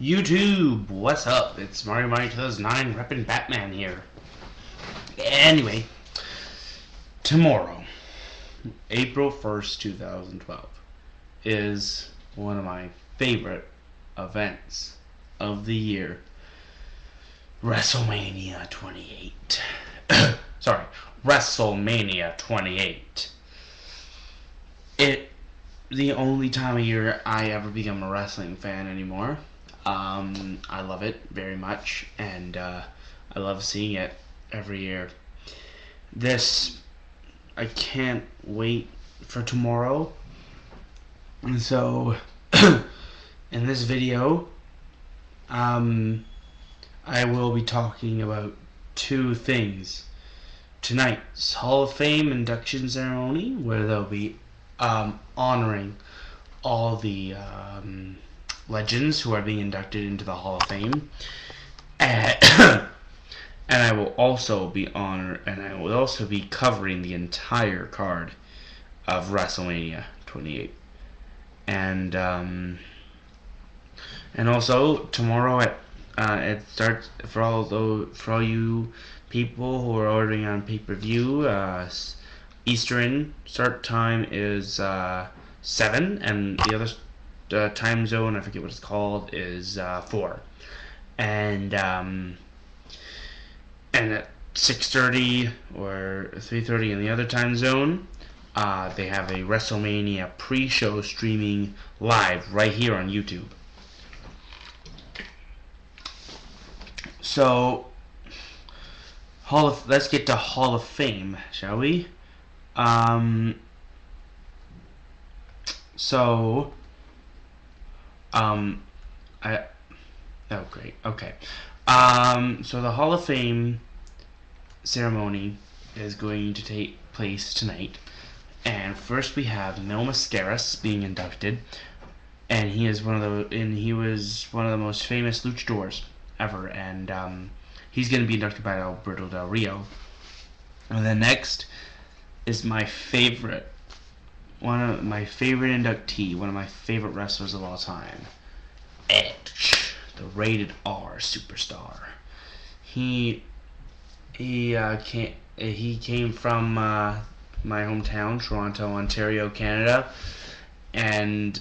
YouTube, what's up? It's Mario 2009 reppin' Batman here. Anyway, tomorrow, April 1st, 2012, is one of my favorite events of the year. WrestleMania 28. Sorry, WrestleMania 28. The only time of year I ever become a wrestling fan anymore. I love it very much, and I love seeing it every year. I can't wait for tomorrow. And so, in this video, I will be talking about two things. Tonight's Hall of Fame induction ceremony, where they'll be honoring all the legends who are being inducted into the Hall of Fame, and I will also be covering the entire card of WrestleMania 28, and also tomorrow it starts for all you people who are ordering on pay-per-view. Eastern start time is 7, and the other time zone, I forget what it's called, is 4. And at 6:30 or 3:30 in the other time zone, they have a WrestleMania pre-show streaming live right here on YouTube. So, let's get to Hall of Fame, shall we? Oh great, okay. So the Hall of Fame ceremony is going to take place tonight, and first we have Mil Mascaras being inducted, and he was one of the most famous luchadors ever, and he's going to be inducted by Alberto Del Rio. And then next is one of my favorite inductee, one of my favorite wrestlers of all time, Edge, the rated R superstar. He came from my hometown, Toronto, Ontario, Canada, and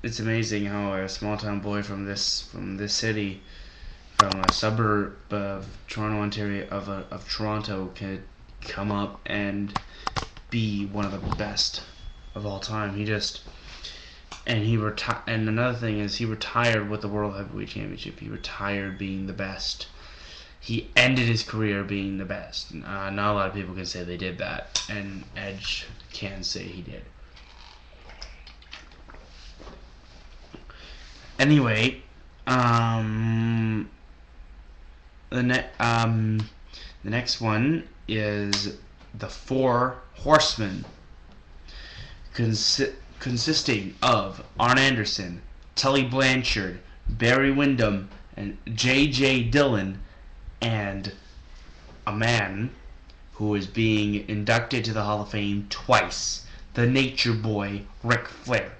it's amazing how a small town boy from this city, from a suburb of Toronto, Ontario, of Toronto, could come up and be one of the best of all time. And another thing is, he retired with the World Heavyweight Championship. He retired being the best. He ended his career being the best. Not a lot of people can say they did that, and Edge can say he did. Anyway, the next one is the Four Horsemen, consisting of Arn Anderson, Tully Blanchard, Barry Windham, and J.J. Dillon, and a man who is being inducted to the Hall of Fame twice, the Nature Boy, Ric Flair.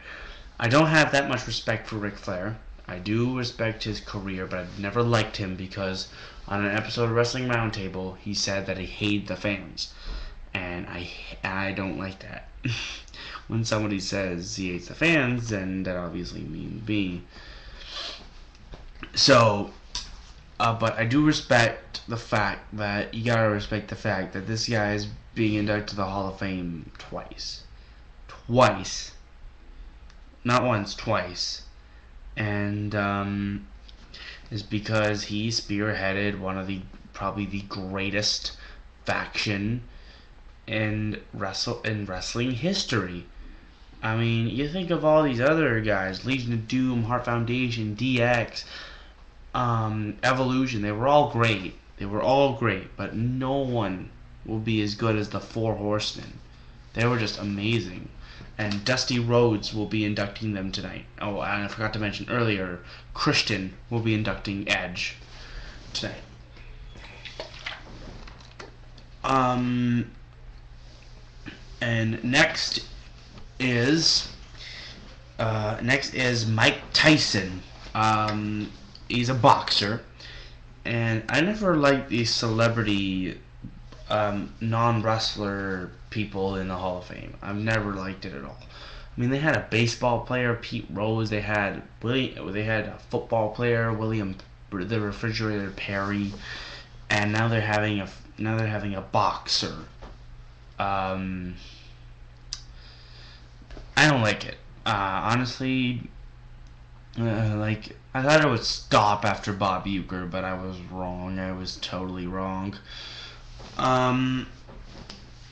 I don't have that much respect for Ric Flair. I do respect his career, but I've never liked him because on an episode of Wrestling Roundtable, he said that he hated the fans, and I don't like that. When somebody says he hates the fans, then that obviously means me. So, but I do respect the fact that you gotta respect the fact that this guy is being inducted to the Hall of Fame twice. Not once, twice. And is because he spearheaded one of probably the greatest faction in wrestling history. I mean, you think of all these other guys, Legion of Doom, Heart Foundation, DX, Evolution. They were all great, but no one will be as good as the Four Horsemen. They were just amazing. And Dusty Rhodes will be inducting them tonight. Oh, and I forgot to mention earlier, Christian will be inducting Edge tonight. And next is Mike Tyson. he's a boxer, and I never liked these celebrity non-wrestler people in the Hall of Fame. I've never liked it at all. I mean, they had a baseball player, Pete Rose. They had a football player, William the Refrigerator Perry, and now they're having a boxer. I don't like it. Honestly, like I thought it would stop after Bob Uecker, but I was wrong. I was totally wrong.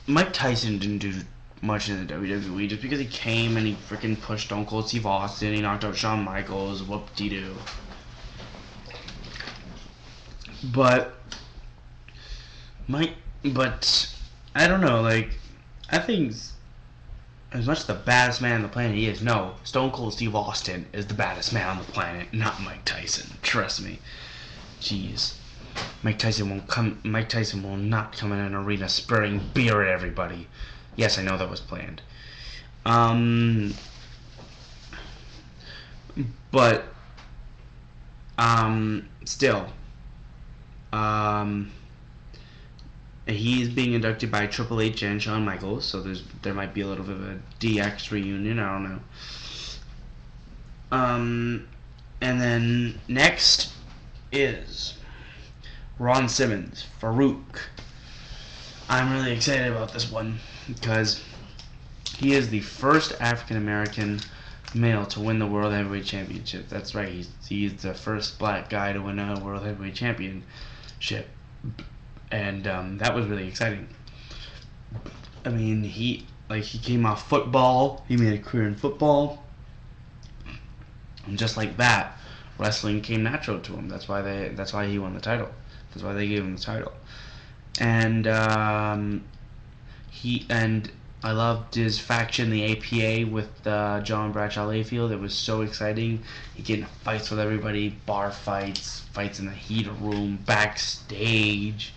Mike Tyson didn't do much in the WWE just because he came and he freaking pushed Stone Cold Steve Austin. He knocked out Shawn Michaels. Whoop-de-doo. But I don't know. Like, I think as much the baddest man on the planet he is, no, Stone Cold Steve Austin is the baddest man on the planet, not Mike Tyson. Trust me. Jeez. Mike Tyson will not come in an arena spraying beer at everybody. Yes, I know that was planned. But still, he's being inducted by Triple H and Shawn Michaels, so there might be a little bit of a DX reunion. I don't know. And then next is Ron Simmons, Farouk. I'm really excited about this one because he is the first African American male to win the World Heavyweight Championship. That's right, he's the first black guy to win a World Heavyweight Championship, and that was really exciting. I mean, he came off football. He made a career in football, and just like that, wrestling came natural to him. That's why he won the title. That's why they gave him the title. And I loved his faction, the APA, with John Bradshaw Layfield. It was so exciting. He get in fights with everybody, bar fights, fights in the heater room, backstage.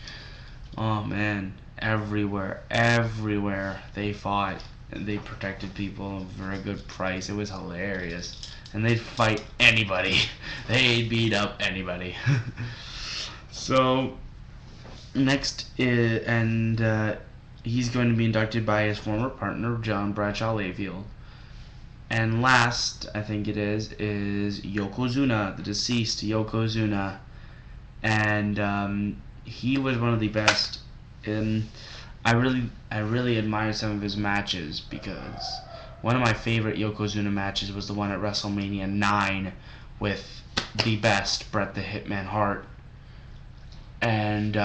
Oh man, everywhere they fought, and they protected people for a good price. It was hilarious, and they'd fight anybody. They'd beat up anybody. So next is, he's going to be inducted by his former partner, John Bradshaw Layfield. And last, I think it is Yokozuna, the deceased Yokozuna. And he was one of the best. And I really admired some of his matches, because one of my favorite Yokozuna matches was the one at WrestleMania 9 with the best, Bret the Hitman Hart. And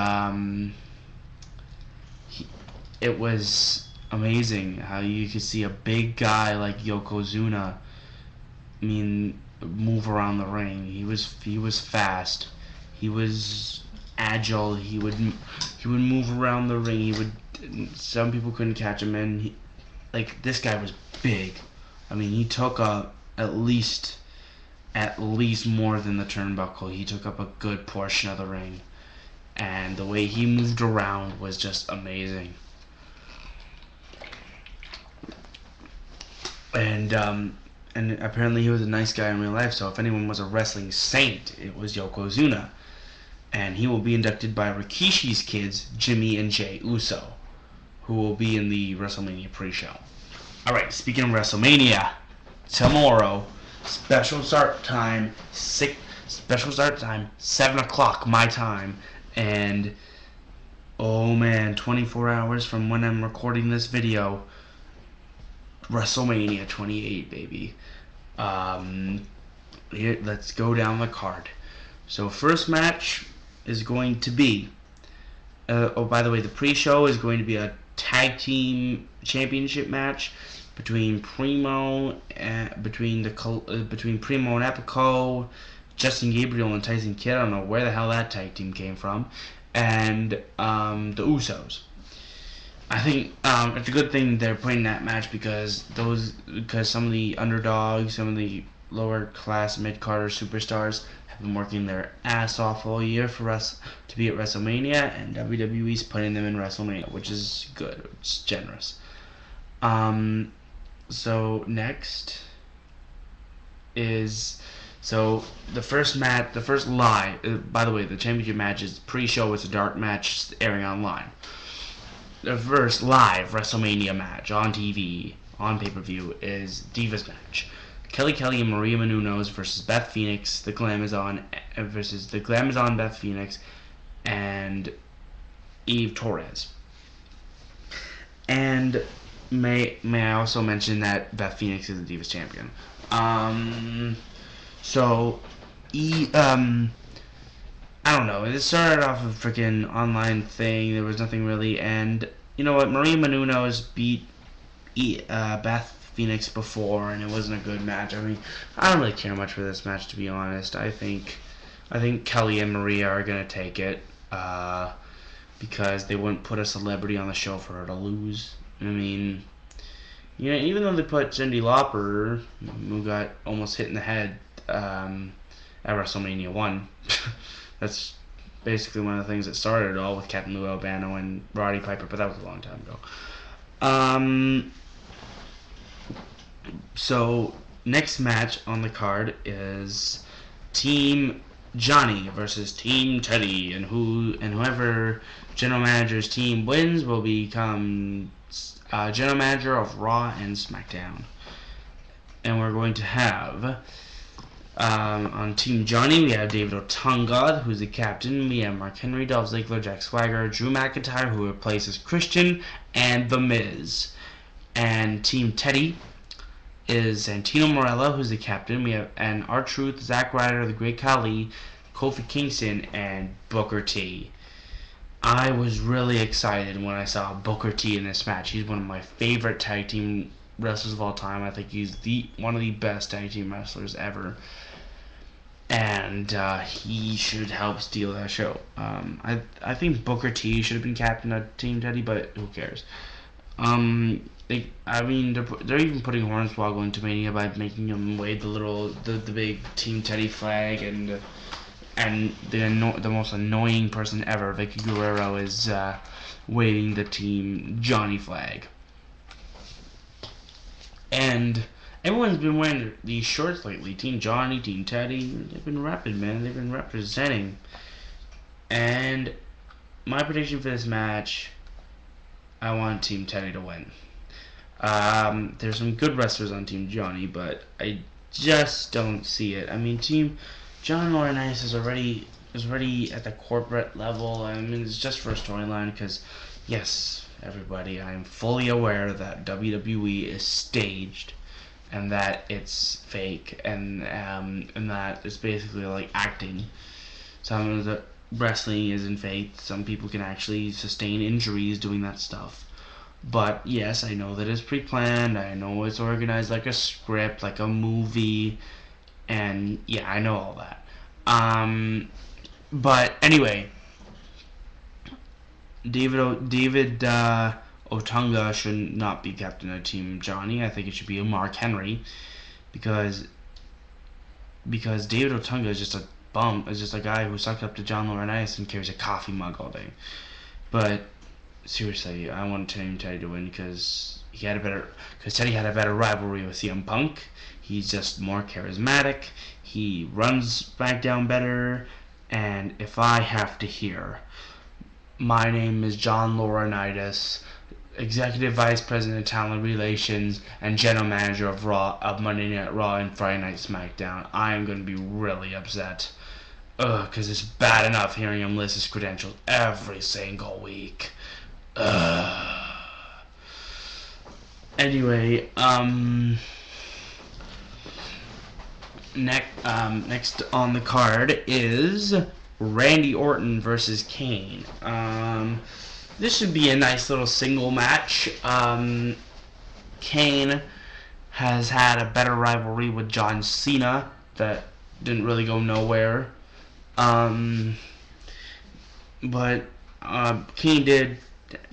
it was amazing how you could see a big guy like Yokozuna, move around the ring. He was fast. He was agile. He would move around the ring. Some people couldn't catch him, and this guy was big. I mean, he took up at least more than the turnbuckle. He took up a good portion of the ring. And the way he moved around was just amazing. And apparently he was a nice guy in real life, so if anyone was a wrestling saint, it was Yokozuna. And he will be inducted by Rikishi's kids, Jimmy and Jey Uso, who will be in the WrestleMania pre-show. Alright, speaking of WrestleMania, tomorrow, special start time, 7 o'clock my time. And oh man, 24 hours from when I'm recording this video, WrestleMania 28, baby. Here, let's go down the card. So first match is going to be, oh by the way, the pre-show is going to be a tag team championship match between Primo and Epico, Justin Gabriel and Tyson Kidd. I don't know where the hell that tag team came from. And the Usos. I think it's a good thing they're putting that match because some of the underdogs, some of the lower class mid-carder superstars have been working their ass off all year for us to be at WrestleMania, and WWE's putting them in WrestleMania, which is good. It's generous. So next is So the first match, the first live. By the way, the championship match is pre-show. It's a dark match airing online. The first live WrestleMania match on TV on pay-per-view is Divas match. Kelly and Maria Menounos versus Beth Phoenix, the Glamazon versus the Glamazon Beth Phoenix and Eve Torres. And may I also mention that Beth Phoenix is the Divas champion. I don't know. It started off a freaking online thing. There was nothing really, and you know what? Maria Menounos beat Beth Phoenix before, and it wasn't a good match. I mean, I don't really care much for this match, to be honest. I think Kelly and Maria are gonna take it because they wouldn't put a celebrity on the show for her to lose. I mean, you know, even though they put Cyndi Lauper, who got almost hit in the head at WrestleMania 1. That's basically one of the things that started it all with Captain Lou Albano and Roddy Piper, but that was a long time ago. So next match on the card is Team Johnny versus Team Teddy, and whoever general manager's team wins will become general manager of Raw and SmackDown. And we're going to have on Team Johnny, we have David Otunga, who's the captain. We have Mark Henry, Dolph Ziggler, Jack Swagger, Drew McIntyre, who replaces Christian, and The Miz. And Team Teddy is Santino Marella, who's the captain. We have and R-Truth, Zack Ryder, The Great Khali, Kofi Kingston, and Booker T. I was really excited when I saw Booker T in this match. He's one of my favorite tag team wrestlers of all time. I think he's one of the best tag team wrestlers ever. And he should help steal that show. I think Booker T should have been captain of Team Teddy, but who cares? They're even putting Hornswoggle into Mania by making him wave the big Team Teddy flag, and the most annoying person ever, Vicky Guerrero, is waving the Team Johnny flag. And everyone's been wearing these shorts lately. Team Johnny, Team Teddy. They've been repping, man. They've been representing. And my prediction for this match, I want Team Teddy to win. There's some good wrestlers on Team Johnny, but I just don't see it. I mean, Team John Laurinaitis is already at the corporate level. I mean, it's just for a storyline because, yes, everybody, I am fully aware that WWE is staged and that it's fake and that it's basically like acting. Some of the wrestling isn't fake. Some people can actually sustain injuries doing that stuff. But yes, I know that it's pre-planned. I know it's organized like a script, like a movie, and yeah, I know all that. But anyway, David Otunga should not be captain of Team Johnny. I think it should be Mark Henry, because David Otunga is just a bum. Is just a guy who sucked up to John Laurinaitis and carries a coffee mug all day. But seriously, I want Team Teddy to win because Teddy had a better rivalry with CM Punk. He's just more charismatic. He runs SmackDown better. And if I have to hear, my name is John Laurinaitis, Executive Vice President of Talent Relations and General Manager of Monday Night Raw and Friday Night SmackDown, I am going to be really upset. Because it's bad enough hearing him list his credentials every single week. Anyway, next on the card is Randy Orton versus Kane. This should be a nice little single match. Kane has had a better rivalry with John Cena that didn't really go nowhere. But Kane did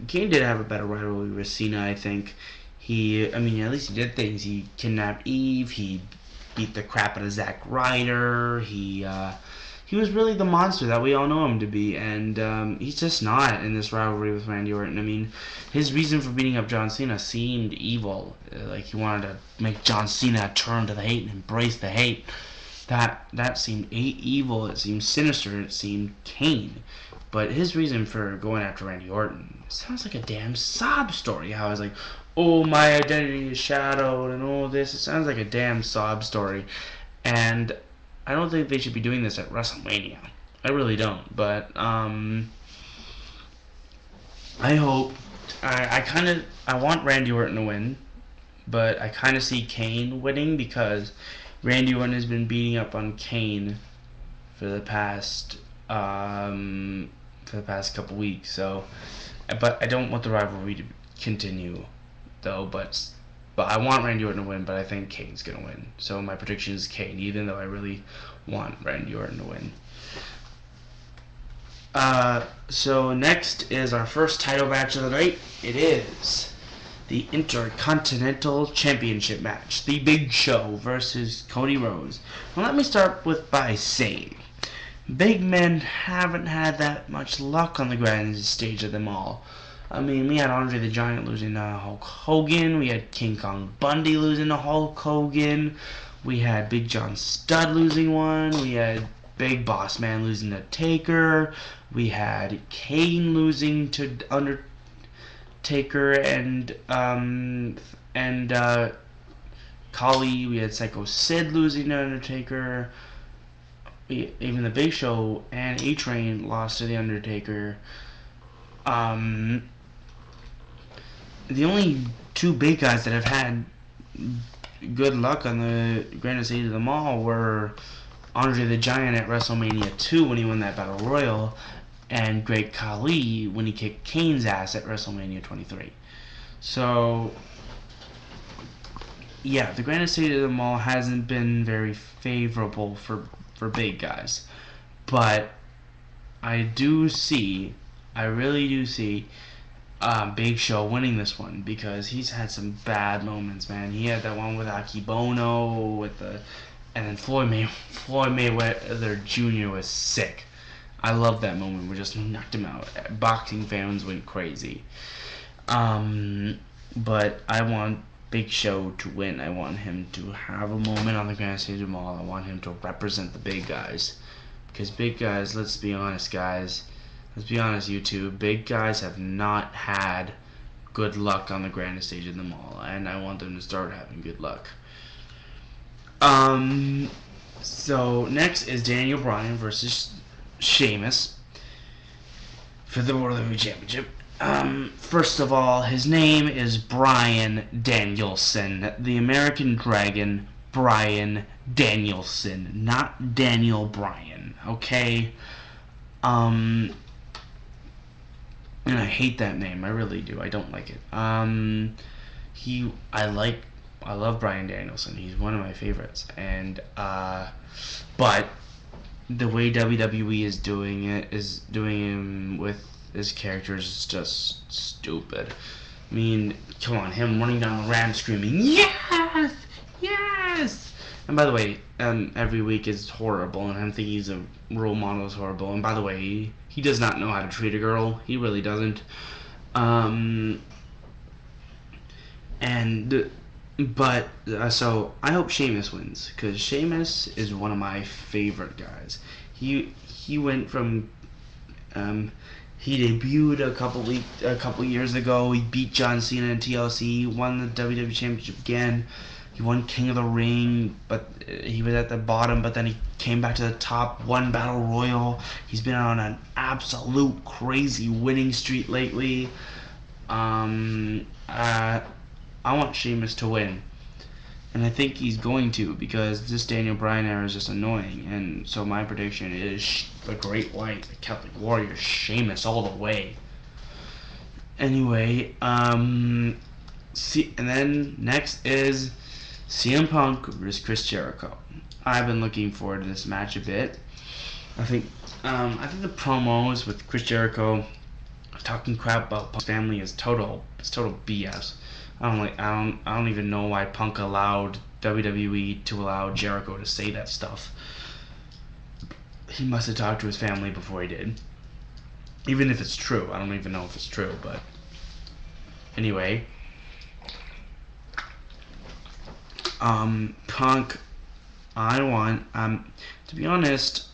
have a better rivalry with Cena, I think. At least he did things. He kidnapped Eve. He beat the crap out of Zack Ryder. He was really the monster that we all know him to be, and he's just not in this rivalry with Randy Orton. I mean, his reason for beating up John Cena seemed evil, like he wanted to make John Cena turn to the hate and embrace the hate. that seemed evil. It seemed sinister. It seemed Kane. But his reason for going after Randy Orton sounds like a damn sob story. How I was like, oh, my identity is shadowed and all this. It sounds like a damn sob story. And I don't think they should be doing this at WrestleMania. I really don't. But I hope. I want Randy Orton to win, but I kind of see Kane winning because Randy Orton has been beating up on Kane for the past couple weeks. So, but I don't want the rivalry to continue, though. But I want Randy Orton to win. But I think Kane's gonna win. So my prediction is Kane, even though I really want Randy Orton to win. So next is our first title match of the night. It is the Intercontinental Championship match. The Big Show versus Cody Rhodes. Well, let me start by saying, big men haven't had that much luck on the grand stage of them all. I mean, we had Andre the Giant losing to Hulk Hogan. We had King Kong Bundy losing to Hulk Hogan. We had Big John Studd losing one. We had Big Boss Man losing to Taker. We had Kane losing to Undertaker and Khali. We had Psycho Sid losing to Undertaker. Even the Big Show and A-Train lost to the Undertaker. The only two big guys that have had good luck on the grandest stage of them all were Andre the Giant at WrestleMania 2 when he won that Battle Royal, and Great Khali when he kicked Kane's ass at WrestleMania 23. So, yeah, the grandest stage of them all hasn't been very favorable for big guys. But I really do see Big Show winning this one because he's had some bad moments, man. He had that one with Akibono and then Floyd Mayweather Jr. was sick. I love that moment. We just knocked him out. Boxing fans went crazy. But I want Big Show to win. I want him to have a moment on the grand stage of them all. I want him to represent the big guys. Because big guys, let's be honest, guys. Let's be honest, you two. Big guys have not had good luck on the grandest stage of them all. And I want them to start having good luck. So next is Daniel Bryan versus Sheamus for the World Heavyweight Championship. First of all, his name is Bryan Danielson, the American Dragon, Bryan Danielson, not Daniel Bryan, okay? And I hate that name, I really do, I don't like it. I love Bryan Danielson, he's one of my favorites, and, but the way WWE is doing him with his characters is just stupid. I mean, come on, him running down the ramp screaming, yes! Yes! And by the way, every week is horrible, and I'm thinking he's a role model is horrible. And by the way, he does not know how to treat a girl. He really doesn't. So I hope Sheamus wins, because Sheamus is one of my favorite guys. He went from he debuted a couple years ago. He beat John Cena in TLC, won the WWE Championship again. He won King of the Ring, but he was at the bottom, but then he came back to the top, won Battle Royal. He's been on an absolute crazy winning streak lately. I want Sheamus to win. And I think he's going to, because this Daniel Bryan era is just annoying. And so my prediction is the Great White, the Celtic Warrior, Sheamus all the way. Anyway, and then next is CM Punk versus Chris Jericho. I've been looking forward to this match a bit. I think the promos with Chris Jericho talking crap about Punk's family is total BS. I don't even know why Punk allowed WWE to allow Jericho to say that stuff. He must have talked to his family before he did. Even if it's true. I don't even know if it's true, but anyway. Punk I want, to be honest,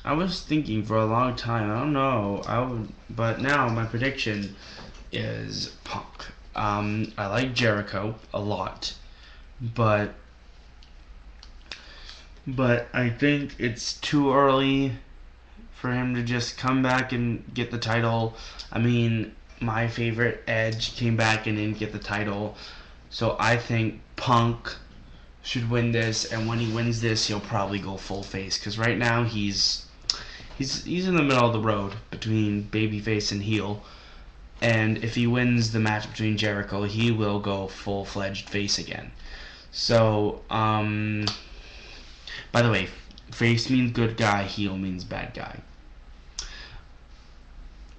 I was thinking for a long time. I don't know. But now my prediction is Punk. I like Jericho a lot, but I think it's too early for him to just come back and get the title. I mean, my favorite Edge came back and didn't get the title, so I think Punk should win this, and when he wins this, he'll probably go full face. Because right now he's in the middle of the road between babyface and heel, and if he wins the match between Jericho, he will go full-fledged face again. So, by the way, face means good guy, heel means bad guy.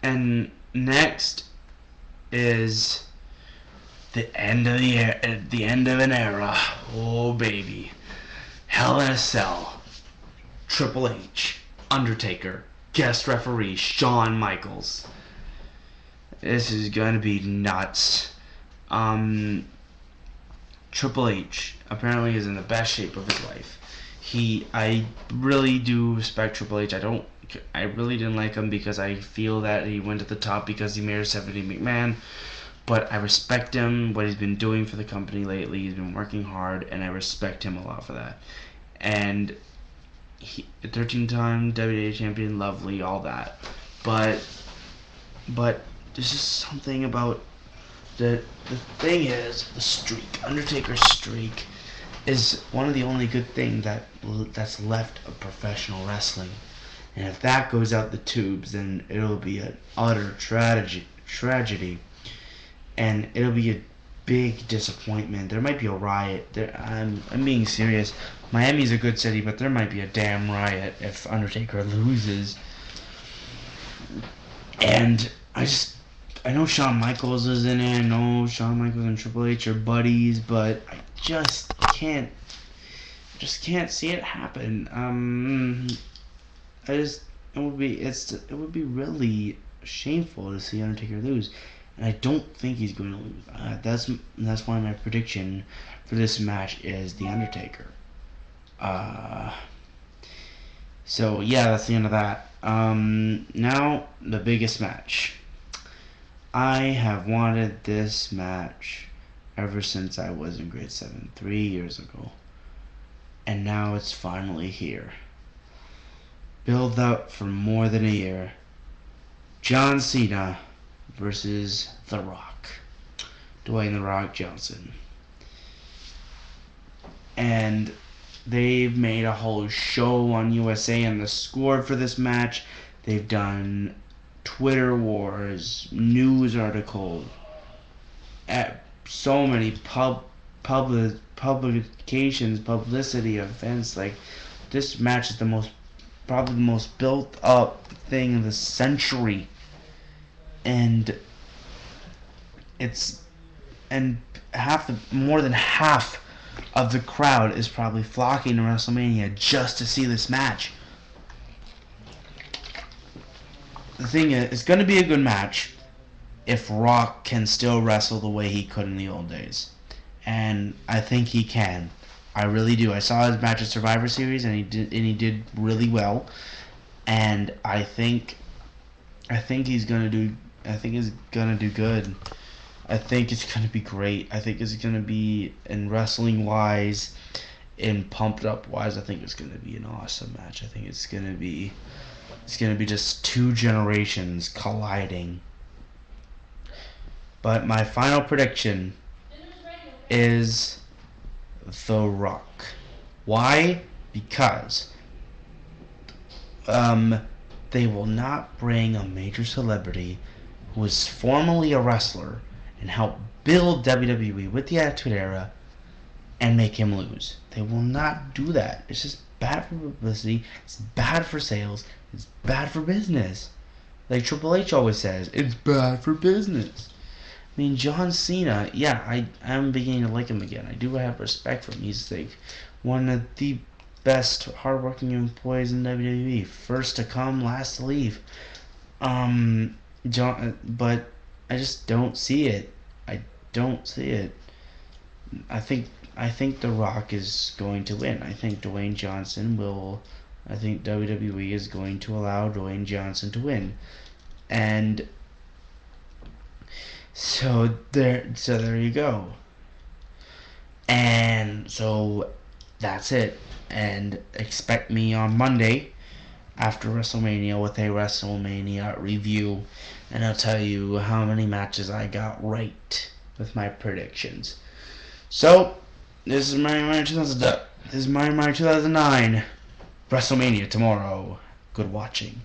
And next is the end of the end of an era. Oh baby, Hell in a Cell. Triple H, Undertaker, guest referee Shawn Michaels. This is gonna be nuts. Triple H apparently is in the best shape of his life. I really do respect Triple H. I really didn't like him because I feel that he went to the top because he married Stephanie McMahon. But I respect him, what he's been doing for the company lately. He's been working hard, and I respect him a lot for that. And he, 13-time WWE champion, lovely, all that. But there's just something about the thing is the streak. Undertaker's streak is one of the only good things that's left of professional wrestling. And if that goes out the tubes, then it'll be an utter tragedy. And it'll be a big disappointment. There might be a riot. I'm being serious. Miami's a good city, but there might be a damn riot if Undertaker loses. And I know Shawn Michaels is in it. I know Shawn Michaels and Triple H are buddies, but I just can't see it happen. It would be really shameful to see Undertaker lose. And I don't think he's going to lose. That's why my prediction for this match is The Undertaker. So yeah, that's the end of that. Now the biggest match. I have wanted this match ever since I was in grade 7, 3 years ago. And now it's finally here. Build up for more than a year. John Cena versus The Rock. Dwayne The Rock Johnson. And they've made a whole show on USA and the score for this match. They've done Twitter wars, news articles, so many publications, publicity events. Like, this match is probably the most built up thing of the century. And more than half of the crowd is probably flocking to WrestleMania just to see this match. The thing is, it's going to be a good match if Rock can still wrestle the way he could in the old days. And I think he can. I really do. I saw his match at Survivor Series, and he did really well. And I think he's gonna do. I think he's gonna do good. I think it's gonna be great. I think it's gonna be, in wrestling wise, in pumped up wise, I think it's gonna be an awesome match. I think it's gonna be just two generations colliding. But my final prediction is The Rock. Why? Because they will not bring a major celebrity who was formerly a wrestler and help build WWE with the Attitude Era and make him lose. They will not do that. It's just bad for publicity. It's bad for sales. It's bad for business. Like Triple H always says, it's bad for business. I mean, John Cena, yeah, I'm beginning to like him again. I do have respect for him. He's like one of the best hardworking employees in WWE. First to come, last to leave. But I just don't see it. I don't see it. I think I think The Rock is going to win. I think Dwayne Johnson will. I think WWE is going to allow Dwayne Johnson to win, and so there you go. And so that's it. And expect me on Monday after WrestleMania with a WrestleMania review, and I'll tell you how many matches I got right with my predictions. So this is Mario 2009. WrestleMania tomorrow. Good watching.